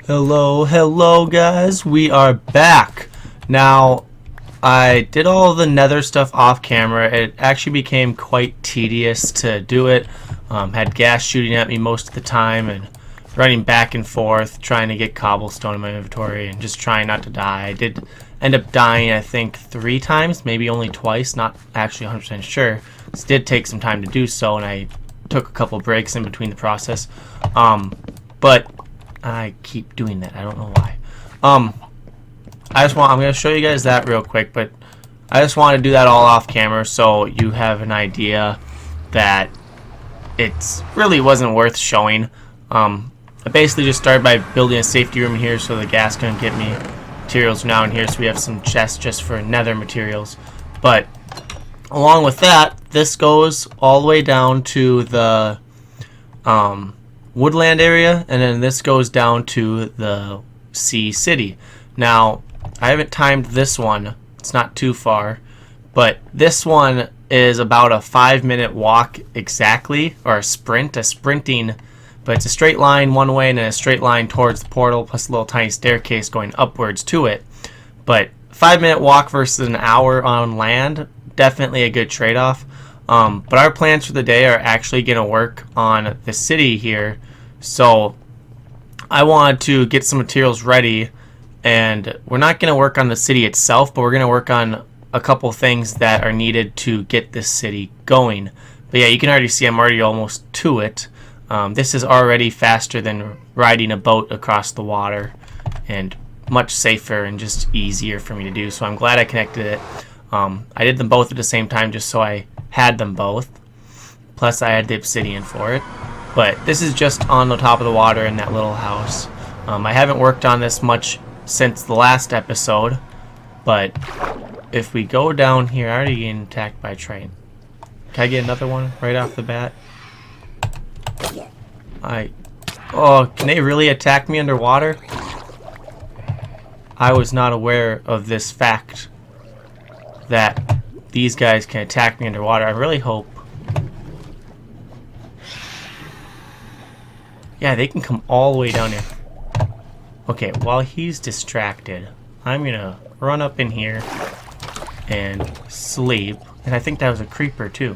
Hello guys, we are back. Now, I did all the nether stuff off camera. It actually became quite tedious to do it. Had gas shooting at me most of the time and running back and forth trying to get cobblestone in my inventory and just trying not to die. I did end up dying, I think, 3 times, maybe only twice, not actually 100% sure. This did take some time to do so, and I took a couple breaks in between the process. But I keep doing that. I don't know why. I'm going to show you guys that real quick, but I just want to do that all off camera so you have an idea that it really wasn't worth showing. I basically just started by building a safety room here so the gas couldn't get me. Materials are now in here, so we have some chests just for nether materials. But along with that, this goes all the way down to the woodland area, and then this goes down to the sea city. Now, I haven't timed this one. It's not too far, but this one is about a 5-minute walk exactly, or a sprinting, but it's a straight line one way and then a straight line towards the portal plus a little tiny staircase going upwards to it. But 5-minute walk versus an hour on land, definitely a good trade-off. But our plans for the day are actually going to work on the city here. So I wanted to get some materials ready, and we're not going to work on the city itself, but we're going to work on a couple things that are needed to get this city going. But yeah, you can already see I'm already almost to it. This is already faster than riding a boat across the water and much safer and just easier for me to do. So I'm glad I connected it. I did them both at the same time just so I had them both. Plus I had the obsidian for it. But this is just on the top of the water in that little house. I haven't worked on this much since the last episode. But if we go down here, I already getting attacked by a train. Can I get another one right off the bat? Oh, can they really attack me underwater? I was not aware of this fact that these guys can attack me underwater. I really hope. Yeah, they can come all the way down here. Okay, while he's distracted, I'm gonna run up in here and sleep. And I think that was a creeper too.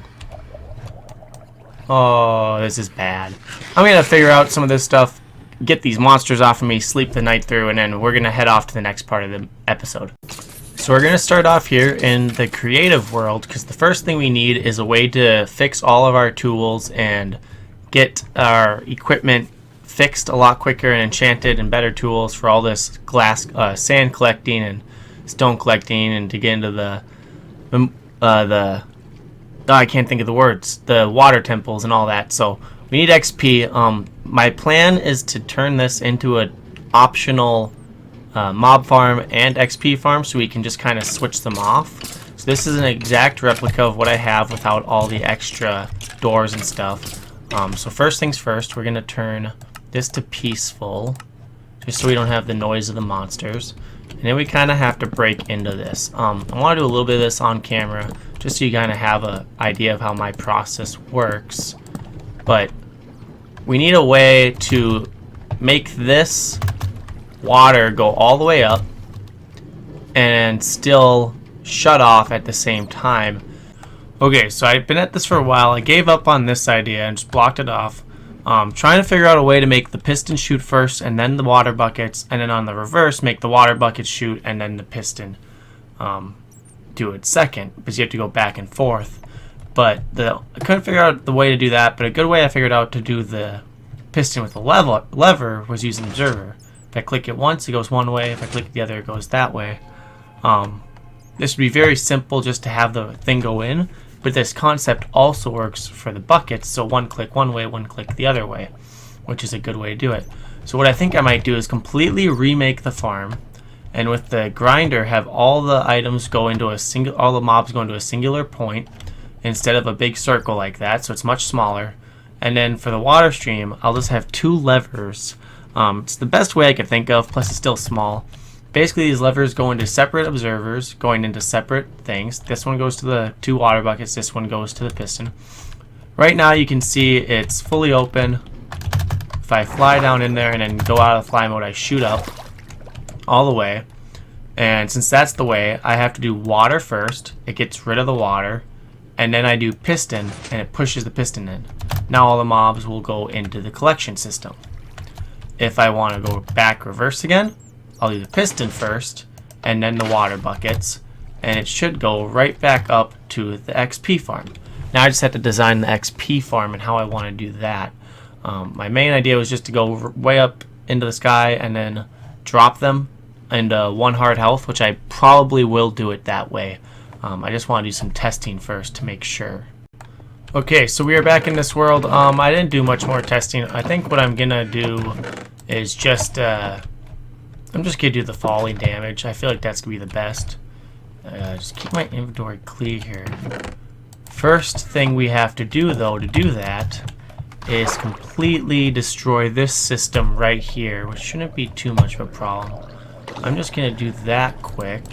Oh, this is bad. I'm gonna figure out some of this stuff, get these monsters off of me, sleep the night through, and then we're gonna head off to the next part of the episode. So we're gonna start off here in the creative world, because the first thing we need is a way to fix all of our tools and get our equipment fixed a lot quicker and enchanted and better tools for all this glass, sand collecting and stone collecting, and to get into I can't think of the words, the water temples and all that. So we need XP. My plan is to turn this into an optional mob farm and XP farm, so we can just kind of switch them off. So this is an exact replica of what I have without all the extra doors and stuff. So first things first, we're going to turn this to peaceful, just so we don't have the noise of the monsters. And then we kind of have to break into this. I want to do a little bit of this on camera, just so you kind of have an idea of how my process works. But we need a way to make this water go all the way up and still shut off at the same time. Okay, so I've been at this for a while. I gave up on this idea and just blocked it off. Trying to figure out a way to make the piston shoot first and then the water buckets, and then on the reverse make the water buckets shoot and then the piston do it second, because you have to go back and forth. But I couldn't figure out the way to do that, but a good way I figured out to do the piston with the lever was using the observer. If I click it once, it goes one way. If I click the other, it goes that way. This would be very simple just to have the thing go in, but this concept also works for the buckets, so one click one way, one click the other way, which is a good way to do it. So what I think I might do is completely remake the farm, and with the grinder have all the items go into all the mobs go into a singular point instead of a big circle like that, so it's much smaller. And then for the water stream, I'll just have 2 levers. It's the best way I could think of, plus it's still small. Basically, these levers go into separate observers, going into separate things. This one goes to the 2 water buckets, this one goes to the piston. Right now you can see it's fully open, If I fly down in there and then go out of fly mode, I shoot up all the way. And since that's the way, I have to do water first. It gets rid of the water. And then I do piston, and it pushes the piston in. Now all the mobs will go into the collection system. If I want to go back reverse again, I'll do the piston first, and then the water buckets. And it should go right back up to the XP farm. Now I just have to design the XP farm and how I want to do that. My main idea was just to go way up into the sky and then drop them into 1 hard health, which I probably will do it that way. I just want to do some testing first to make sure. Okay, so we are back in this world. I didn't do much more testing. I think what I'm gonna do is just I'm just gonna do the falling damage. I feel like that's gonna be the best. Just keep my inventory clear here. First thing we have to do, though, to do that is completely destroy this system right here, which shouldn't be too much of a problem. I'm just going to do that quick,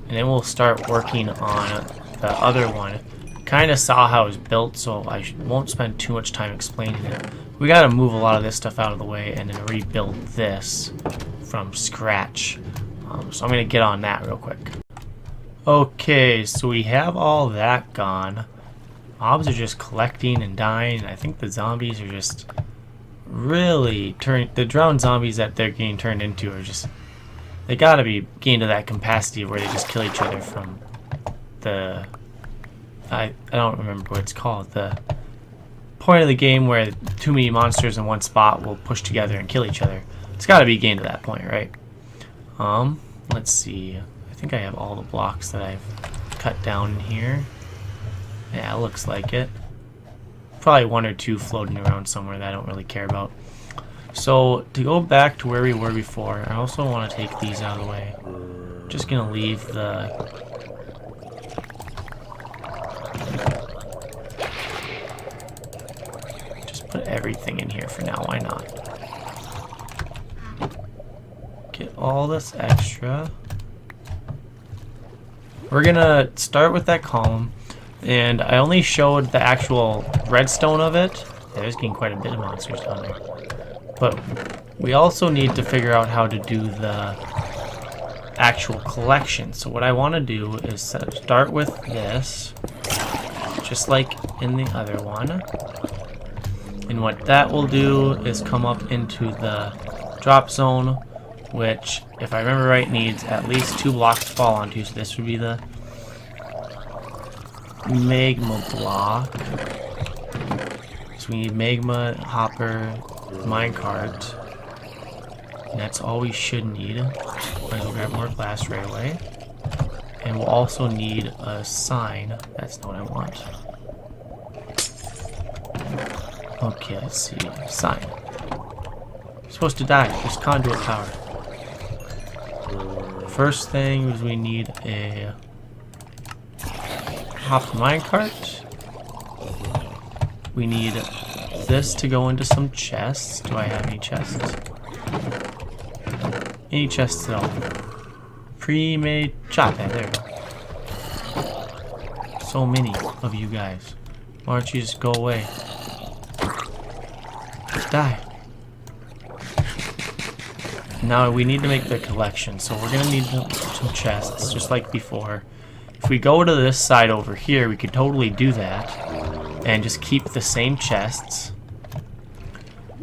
and then we'll start working on the other one. Kind of saw how it was built, so I won't spend too much time explaining it. We got to move a lot of this stuff out of the way and then rebuild this from scratch. So I'm going to get on that real quick. Okay, so we have all that gone. Mobs are just collecting and dying. I think the zombies are just really the drowned zombies that they're getting turned into are just, they gotta be getting to that capacity where they just kill each other from the, I don't remember what it's called, the point of the game where too many monsters in one spot will push together and kill each other. It's gotta be getting to that point, right? Let's see. I think I have all the blocks that I've cut down in here. Yeah, it looks like it. Probably 1 or 2 floating around somewhere that I don't really care about. So, to go back to where we were before, I also want to take these out of the way. I'm just going to leave the... Just put everything in here for now, why not? Get all this extra. We're gonna start with that column, and I only showed the actual redstone of it. There's getting quite a bit of monsters down there. But we also need to figure out how to do the actual collection. So what I want to do is start with this, just like in the other one. And what that will do is come up into the drop zone, which, if I remember right, needs at least 2 blocks to fall onto. So this would be the magma block. So we need magma, hopper, minecart, and that's all we should need. Might as well grab more glass right away. And we'll also need a sign. That's not what I want. Okay, let's see. Sign. You're supposed to die. There's conduit power. First thing is we need a hop minecart. We need this to go into some chests. Do I have any chests? Any chests at all? Pre-made chop. There we go. So many of you guys. Why don't you just go away? Just die. Now we need to make the collection, so we're gonna need some chests, just like before. If we go to this side over here, we could totally do that, and just keep the same chests.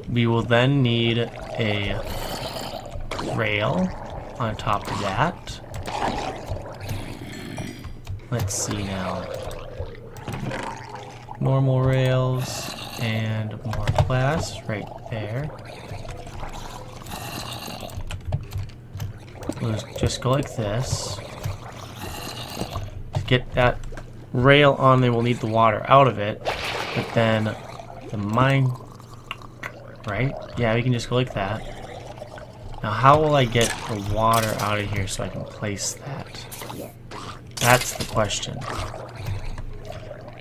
We will then need a rail on top of that. Let's see now. Normal rails and more glass right there. We'll just go like this. To get that rail on there, we'll need the water out of it. But then the mine, right? Yeah, we can just go like that. Now, how will I get the water out of here so I can place that? That's the question.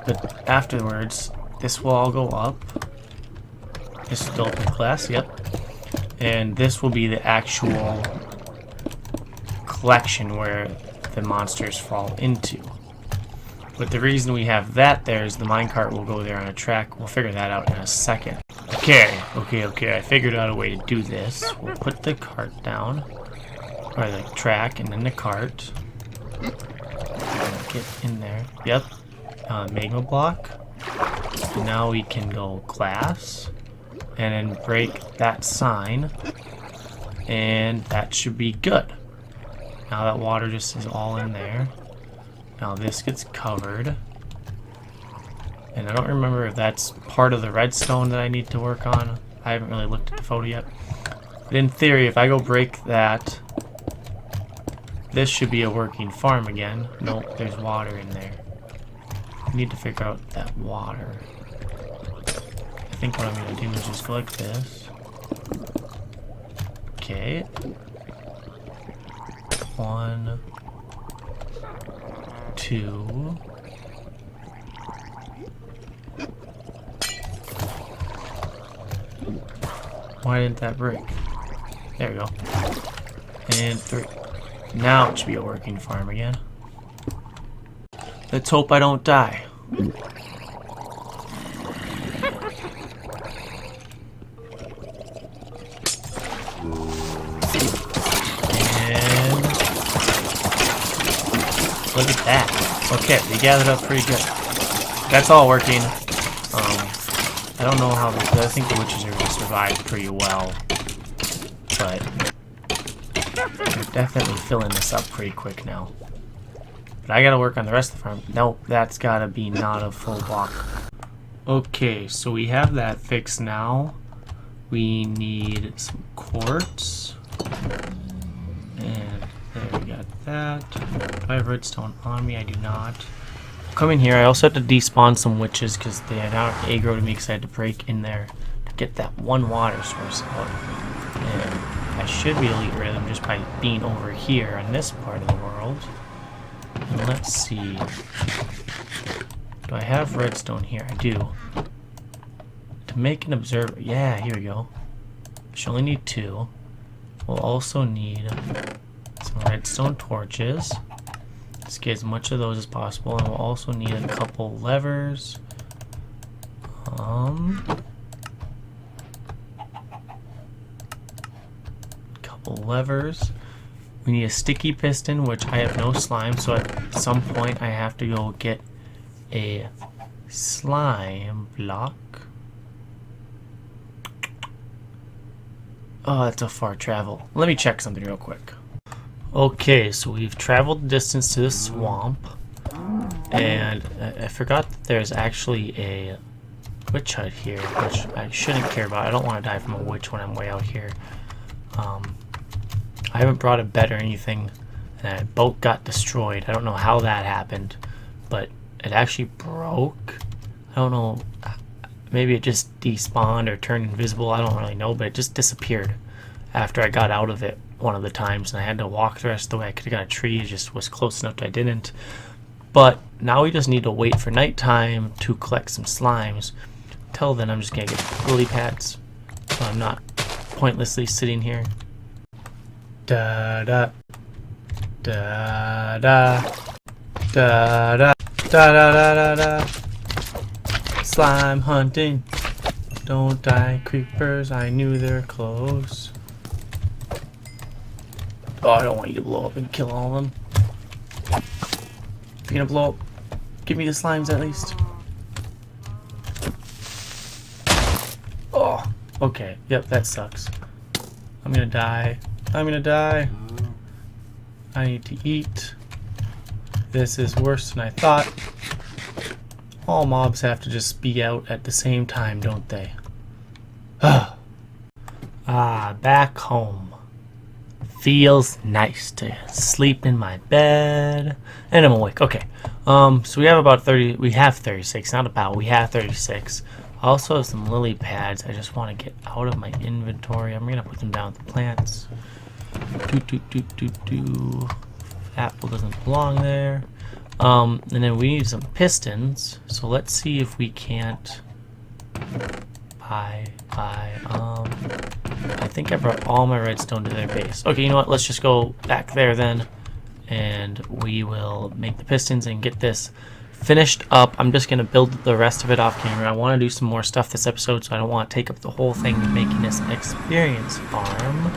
But afterwards, this will all go up. This is the open class, yep. And this will be the actual collection where the monsters fall into. But the reason we have that there is the minecart will go there on a track. We'll figure that out in a second. Okay. I figured out a way to do this. We'll put the cart down, or the track, and then the cart. Get in there. Yep. Magma block. And now we can go glass, and then break that sign, and that should be good. Now that water just is all in there. Now this gets covered. And I don't remember if that's part of the redstone that I need to work on. I haven't really looked at the photo yet. But in theory, if I go break that, this should be a working farm again. Nope, there's water in there. I need to figure out that water. I think what I'm going to do is just go like this. Okay. 1, 2. Why didn't that break? There we go. And 3. Now it should be a working farm again. Let's hope I don't die. And look at that. Okay, we gathered up pretty good. That's all working. I don't know how. I think the witches are going to survive pretty well, but they're definitely filling this up pretty quick now. But I gotta work on the rest of the farm. Nope, that's gotta be not a full block. Okay, so we have that fixed now. We need some quartz. And there we got that. Do I have redstone on me? I do not. Come in here. I also have to despawn some witches because they are now aggro to me because I had to break in there to get that one water source out. And I should be able to get rid of them just by being over here in this part of the world. And let's see. Do I have redstone here? I do. To make an observer. Yeah, here we go. Should only need 2. We'll also need some redstone torches. Let's get as much of those as possible, and we'll also need a couple levers. Couple levers. We need a sticky piston, which I have no slime, so at some point I have to go get a slime block. Oh, that's a far travel. Let me check something real quick. Okay, so we've traveled the distance to the swamp, and I forgot that there's actually a witch hut here, which I shouldn't care about. I don't want to die from a witch when I'm way out here. I haven't brought a bed or anything, and a boat got destroyed. I don't know how that happened, but it actually broke. I don't know, maybe it just despawned or turned invisible. I don't really know, but it just disappeared after I got out of it one of the times, and I had to walk the rest of the way. I could have got a tree, it just was close enough that I didn't. But now we just need to wait for nighttime to collect some slimes. Till then, I'm just gonna get lily pads, so I'm not pointlessly sitting here. Da da da da da da da da da da. Slime hunting. Don't die, creepers. I knew they're close. Oh, I don't want you to blow up and kill all of them. If you're gonna blow up, give me the slimes at least. Oh, okay. Yep, that sucks. I'm gonna die. I'm gonna die. I need to eat. This is worse than I thought. All mobs have to just be out at the same time, don't they? Back home. Feels nice to sleep in my bed. And I'm awake. Okay. So we have about 30. We have 36. Not about. We have 36. I also have some lily pads. I just want to get out of my inventory. I'm gonna put them down with the plants. Apple doesn't belong there. And then we need some pistons. So let's see if we can't buy. I think I brought all my redstone to their base. Okay, you know what? Let's just go back there then, and we will make the pistons and get this finished up. I'm just going to build the rest of it off camera. I want to do some more stuff this episode, so I don't want to take up the whole thing making this experience farm.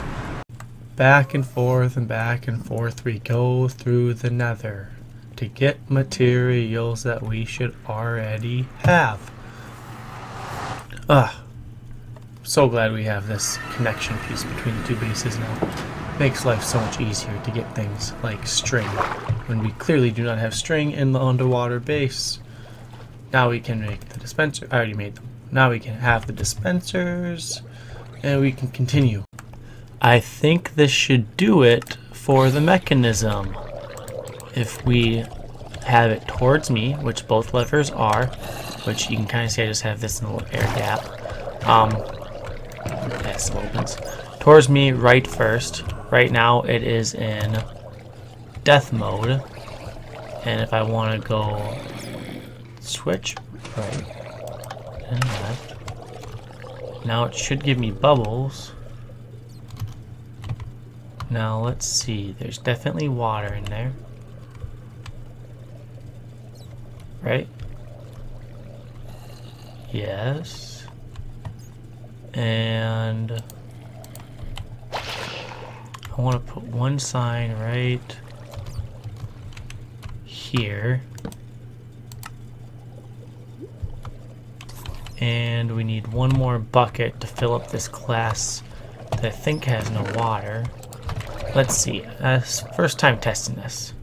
Back and forth we go through the nether to get materials that we should already have. So glad we have this connection piece between the two bases now. Makes life so much easier to get things like string when we clearly do not have string in the underwater base. Now we can make the dispenser. I already made them. Now we can have the dispensers and we can continue. I think this should do it for the mechanism. If we have it towards me, which both levers are, which you can kind of see I just have this in a little air gap. That still opens. Towards me right first. Right now it is in death mode. And if I want to go switch right and left. Now it should give me bubbles. Now let's see, there's definitely water in there. Right? Yes. And I want to put one sign right here. And we need one more bucket to fill up this glass that I think has no water. Let's see. First time testing this.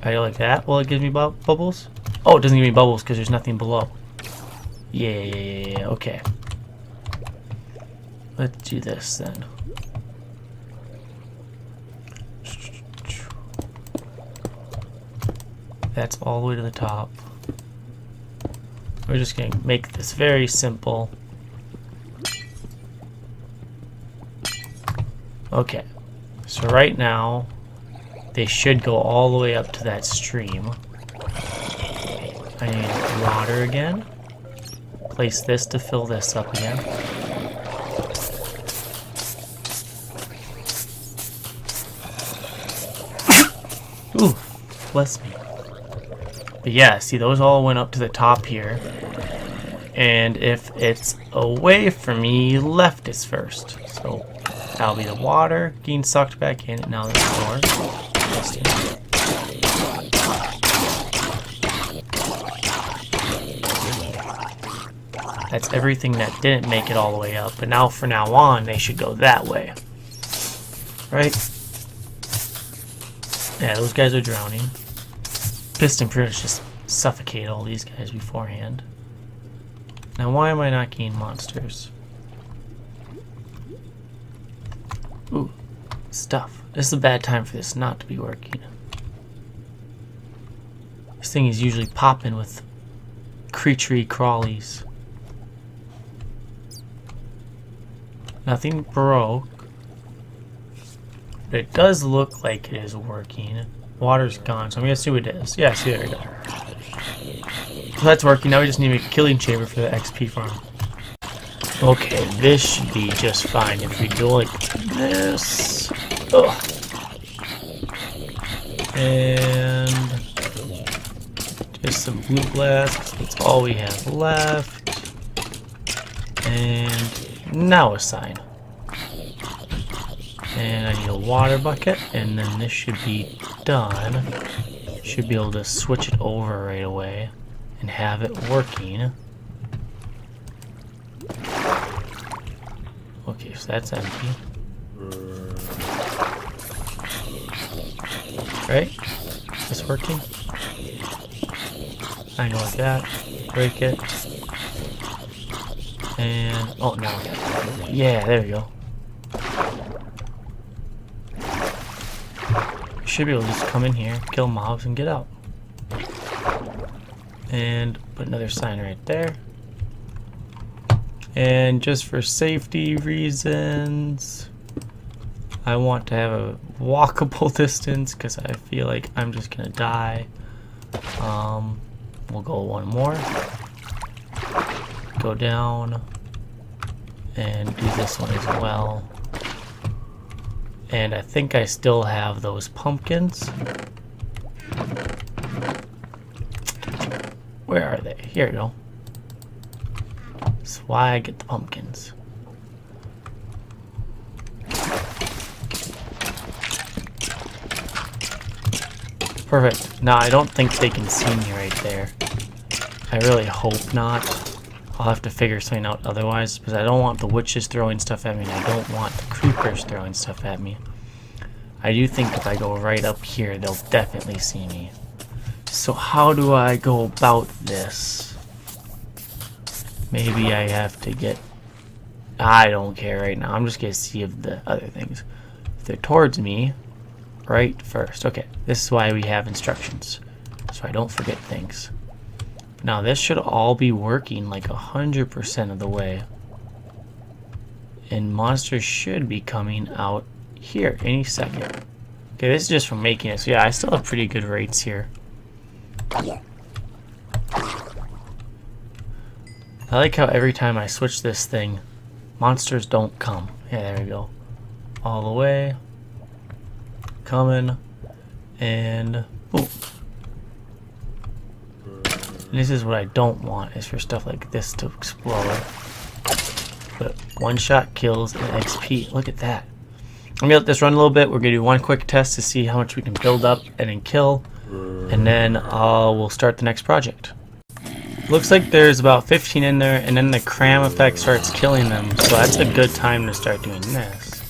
I go like that. Will it give me bubbles? Oh, it doesn't give me bubbles because there's nothing below. Yeah. Okay. Let's do this then. That's all the way to the top. We're just going to make this very simple. Okay, so right now they should go all the way up to that stream. I need water again. Place this to fill this up again. Ooh, bless me. But yeah, see, those all went up to the top here. And if it's away from me, left is first. So that'll be the water getting sucked back in. And now there's more. That's everything that didn't make it all the way up. But now, from now on, they should go that way. Right? Yeah, those guys are drowning. Piston pretty much just suffocate all these guys beforehand. Now, why am I not getting monsters? Ooh, stuff. This is a bad time for this not to be working. This thing is usually popping with creaturey crawlies. Nothing broke. But it does look like it is working. Water's gone, so I'm gonna see what it is. Yeah, see, there we go. So that's working. Now we just need a killing chamber for the XP farm. Okay, this should be just fine if we go like this. Ugh. And just some blue glass, 'cause that's all we have left. And now a sign. And I need a water bucket, and then this should be done. Should be able to switch it over right away and have it working. Okay, so that's empty. Right? Is this working? I know like that. Break it. And oh, now we got it. Yeah, there we go. Should be able to just come in here, kill mobs, and get out. And put another sign right there. And just for safety reasons, I want to have a walkable distance because I feel like I'm just gonna die. We'll go one more. Go down and do this one as well. And I think I still have those pumpkins. Where are they? Here we go. That's why I get the pumpkins. Perfect. Now, I don't think they can see me right there. I really hope not. I'll have to figure something out otherwise, because I don't want the witches throwing stuff at me, and I don't want the creepers throwing stuff at me. I do think if I go right up here, they'll definitely see me. So how do I go about this? Maybe I have to get... I don't care right now. I'm just going to see if the other things. If they're towards me, right first. Okay, this is why we have instructions, so I don't forget things. Now this should all be working like 100% of the way, and monsters should be coming out here any second. Okay, this is just from making it, so yeah, I still have pretty good rates here. I like how every time I switch this thing, monsters don't come. Yeah, there we go. All the way. Coming. And boom. And this is what I don't want, is for stuff like this to explode. But one shot kills and XP. Look at that. I'm gonna let this run a little bit. We're gonna do one quick test to see how much we can build up and then kill. And then we'll start the next project. Looks like there's about 15 in there, and then the cram effect starts killing them. So that's a good time to start doing this.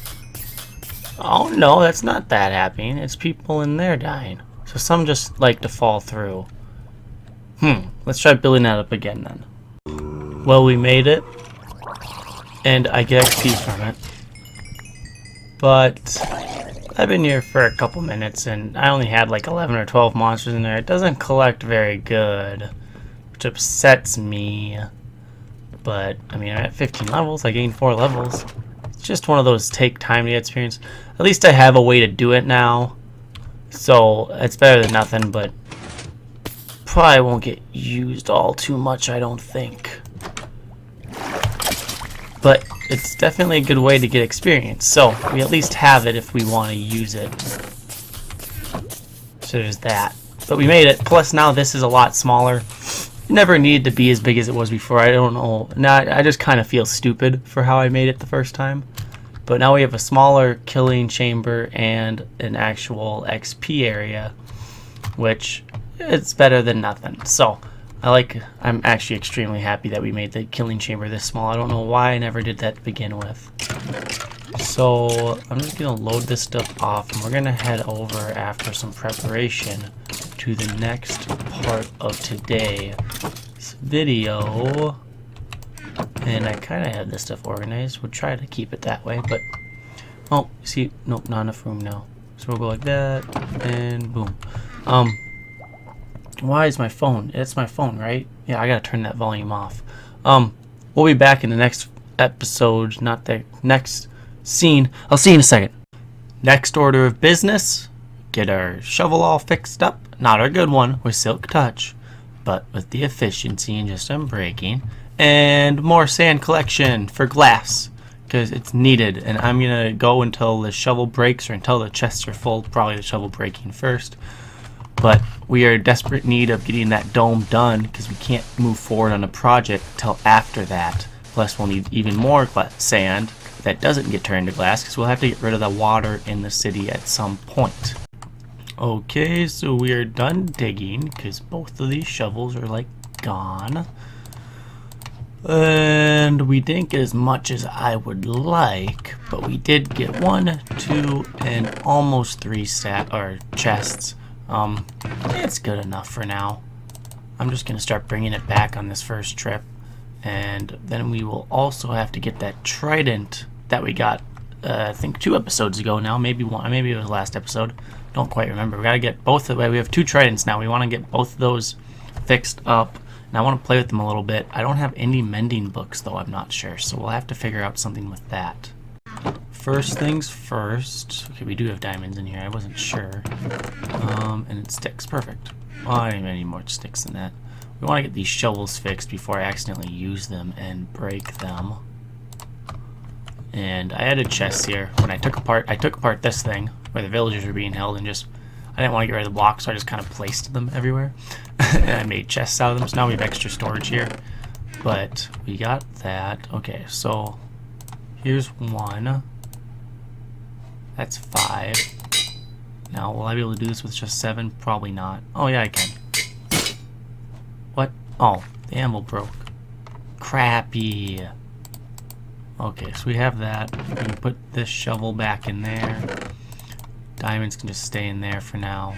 Oh no, that's not that happening. It's people in there dying. So some just like to fall through. Let's try building that up again then. Well, we made it. And I get XP from it. But I've been here for a couple minutes and I only had like 11 or 12 monsters in there. It doesn't collect very good, which upsets me. But I mean, I'm at 15 levels. I gained 4 levels. It's just one of those take time to get experience. At least I have a way to do it now. So it's better than nothing, but probably won't get used all too much, I don't think. But it's definitely a good way to get experience, so we at least have it if we want to use it. So there's that. But we made it. Plus now this is a lot smaller. It never needed to be as big as it was before. I don't know. Now I just kind of feel stupid for how I made it the first time. But now we have a smaller killing chamber and an actual XP area, which it's better than nothing. So I'm actually extremely happy that we made the killing chamber this small. I don't know why I never did that to begin with. So I'm just gonna load this stuff off, and we're gonna head over after some preparation to the next part of today's video. And I kind of have this stuff organized. We'll try to keep it that way, but oh, see, nope, not enough room now. So we'll go like that, and boom. Why is my phone? It's my phone, right? Yeah, I gotta turn that volume off. We'll be back in the next episode, not the next scene. I'll see you in a second. Next order of business, get our shovel all fixed up. Not our good one with Silk Touch, but with the efficiency and just unbreaking. And more sand collection for glass, because it's needed. And I'm gonna go until the shovel breaks, or until the chests are full. Probably the shovel breaking first. But we are in desperate need of getting that dome done, because we can't move forward on the project until after that. Plus we'll need even more sand that doesn't get turned to glass, because we'll have to get rid of the water in the city at some point. Okay, so we are done digging, because both of these shovels are like gone. And we didn't get as much as I would like, but we did get 1, 2, and almost 3 chests. It's good enough for now. I'm just gonna start bringing it back on this first trip, and then we will also have to get that trident that we got I think 2 episodes ago now, maybe one, maybe it was last episode, don't quite remember. We gotta get both of them. We have 2 tridents now. We want to get both of those fixed up, and I want to play with them a little bit. I don't have any mending books though, I'm not sure, so we'll have to figure out something with that. First things first. Okay, we do have diamonds in here. I wasn't sure. And it sticks. Perfect. Well, I don't even need more sticks than that. We want to get these shovels fixed before I accidentally use them and break them. And I added chests here. When I took apart this thing where the villagers were being held, and I didn't want to get rid of the blocks, so I just kind of placed them everywhere. And I made chests out of them, so now we have extra storage here. But we got that. Okay, so here's 1. That's 5. Now, will I be able to do this with just 7? Probably not. Oh, yeah, I can. What? Oh, the anvil broke. Crappy. Okay, so we have that. We can put this shovel back in there. Diamonds can just stay in there for now.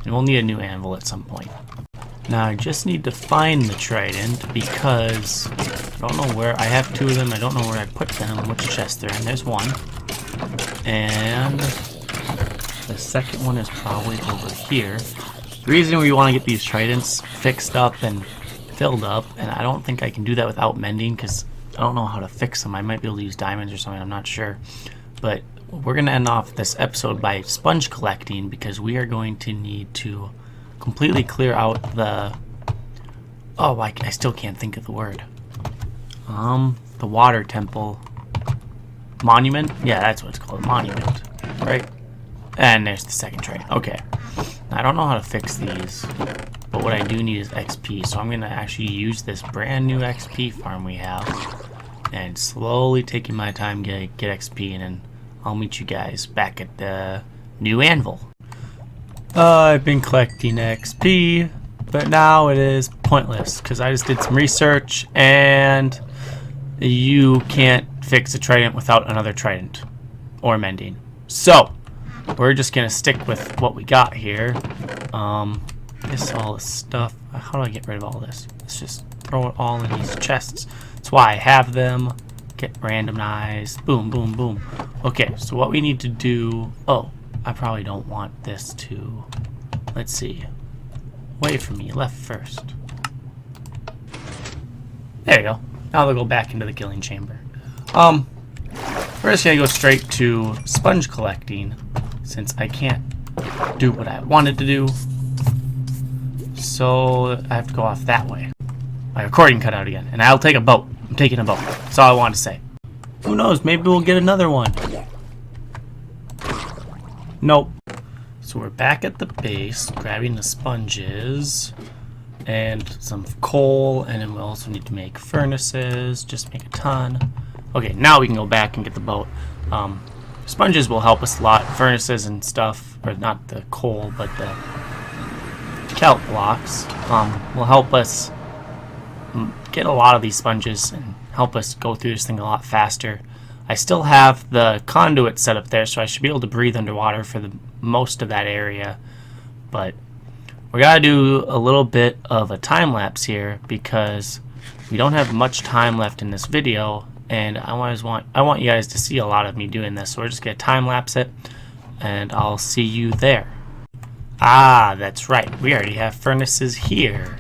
And we'll need a new anvil at some point. Now, I just need to find the trident because I don't know where. I have 2 of them. I don't know where I put them, which chest they're in. There's 1. And the second one is probably over here. The reason we want to get these tridents fixed up and filled up, and I don't think I can do that without mending because I don't know how to fix them. I might be able to use diamonds or something. I'm not sure. But we're going to end off this episode by sponge collecting because we are going to need to completely clear out the... Oh, I still can't think of the word. The water temple. Monument? Yeah, that's what it's called. Monument. Right? And there's the second train. Okay. I don't know how to fix these, but what I do need is XP, so I'm going to actually use this brand new XP farm we have and slowly taking my time get XP, and then I'll meet you guys back at the new anvil. I've been collecting XP, but now it is pointless because I just did some research and you can't fix a trident without another trident or mending. So we're just gonna stick with what we got here. This all this stuff. How do I get rid of all this? Let's just throw it all in these chests. That's why I have them. Get randomized. Boom, boom, boom. Okay, so what we need to do. Oh, I probably don't want this to. Let's see. Wait for me. Left first. There you go. Now they'll go back into the killing chamber. We're just gonna go straight to sponge collecting since I can't do what I wanted to do. So I have to go off that way. My recording cut out again, and I'll take a boat. I'm taking a boat. That's all I wanted to say. Who knows? Maybe we'll get another one. Nope. So we're back at the base, grabbing the sponges and some coal, and then we also need to make furnaces. Just make a ton. Okay, now we can go back and get the boat. Sponges will help us a lot. Furnaces and stuff, or not the coal, but the kelp blocks will help us get a lot of these sponges and help us go through this thing a lot faster. I still have the conduit set up there, so I should be able to breathe underwater for the most of that area. But we gotta do a little bit of a time lapse here because we don't have much time left in this video, and I want you guys to see a lot of me doing this. So we're just gonna time lapse it, and I'll see you there. Ah, that's right. We already have furnaces here.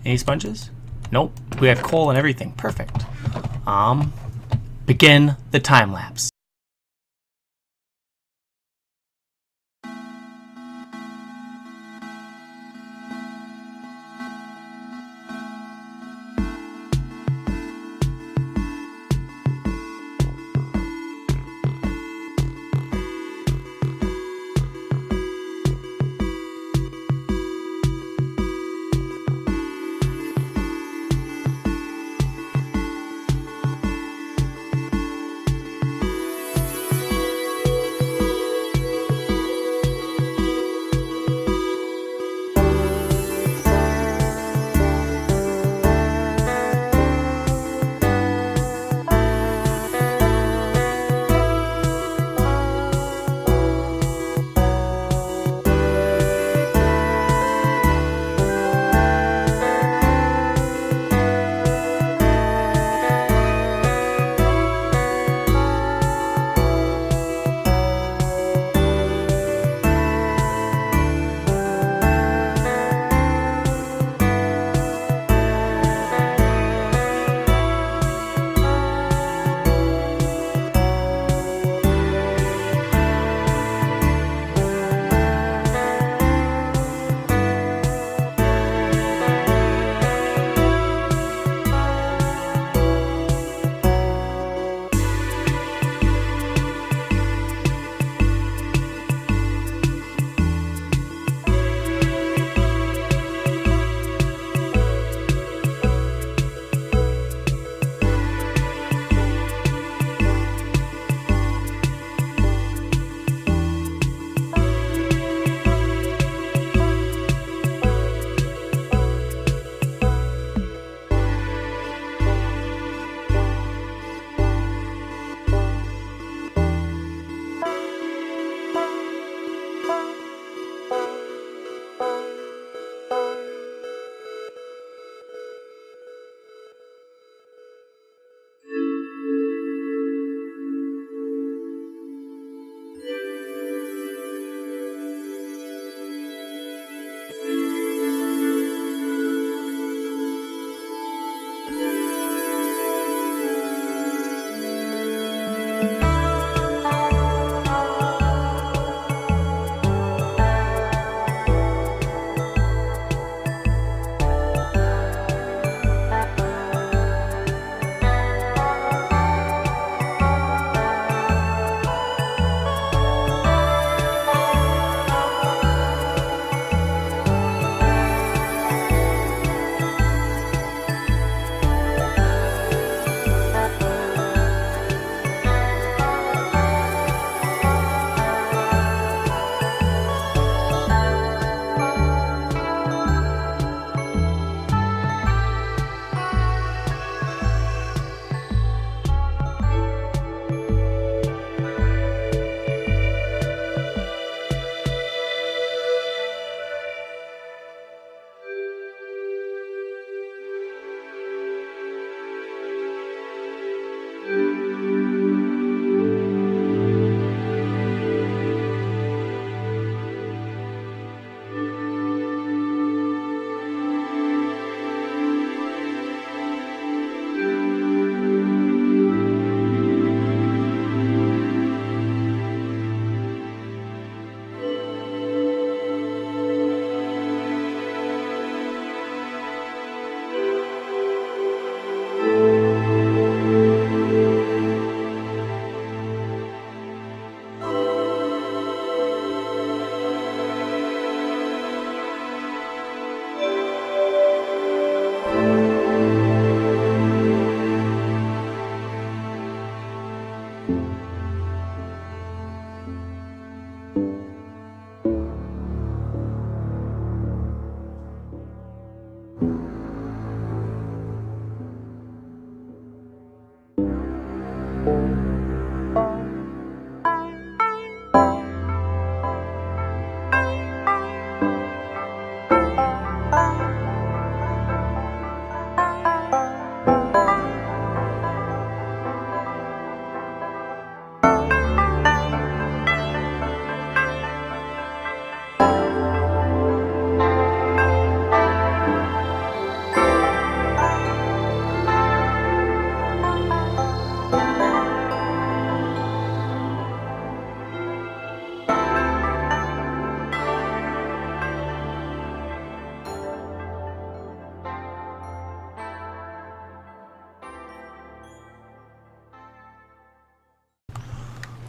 Any sponges? Nope. We have coal and everything. Perfect. Begin the time lapse.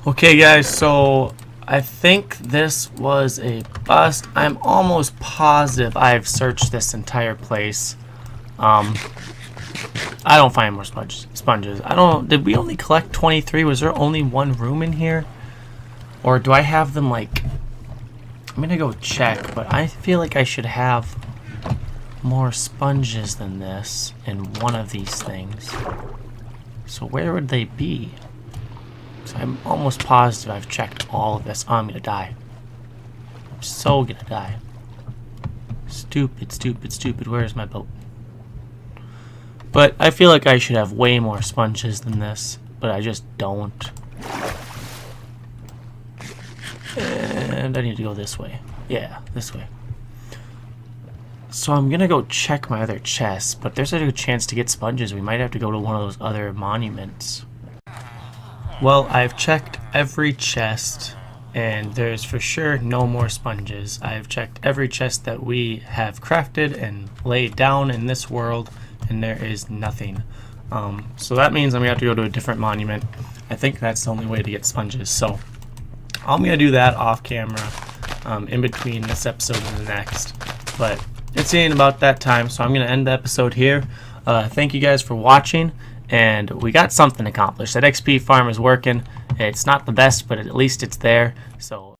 Okay guys, so I think this was a bust. I'm almost positive I've searched this entire place. I don't find more sponges. Did we only collect 23? Was there only one room in here? Or do I have them like, I'm gonna go check, but I feel like I should have more sponges than this in one of these things. So where would they be? So I'm almost positive I've checked all of this. Oh, I'm gonna die. I'm so gonna die. Stupid, stupid, stupid. Where's my boat? But I feel like I should have way more sponges than this, but I just don't. And I need to go this way. Yeah, this way. So I'm gonna go check my other chests, but there's a good chance to get sponges. We might have to go to one of those other monuments. Well, I've checked every chest, and there's for sure no more sponges. I've checked every chest that we have crafted and laid down in this world, and there is nothing. So that means I'm gonna have to go to a different monument. I think that's the only way to get sponges. So I'm gonna do that off camera, in between this episode and the next. But it's getting about that time, so I'm gonna end the episode here. Thank you guys for watching. And we got something accomplished. That XP farm is working. It's not the best, but at least it's there. So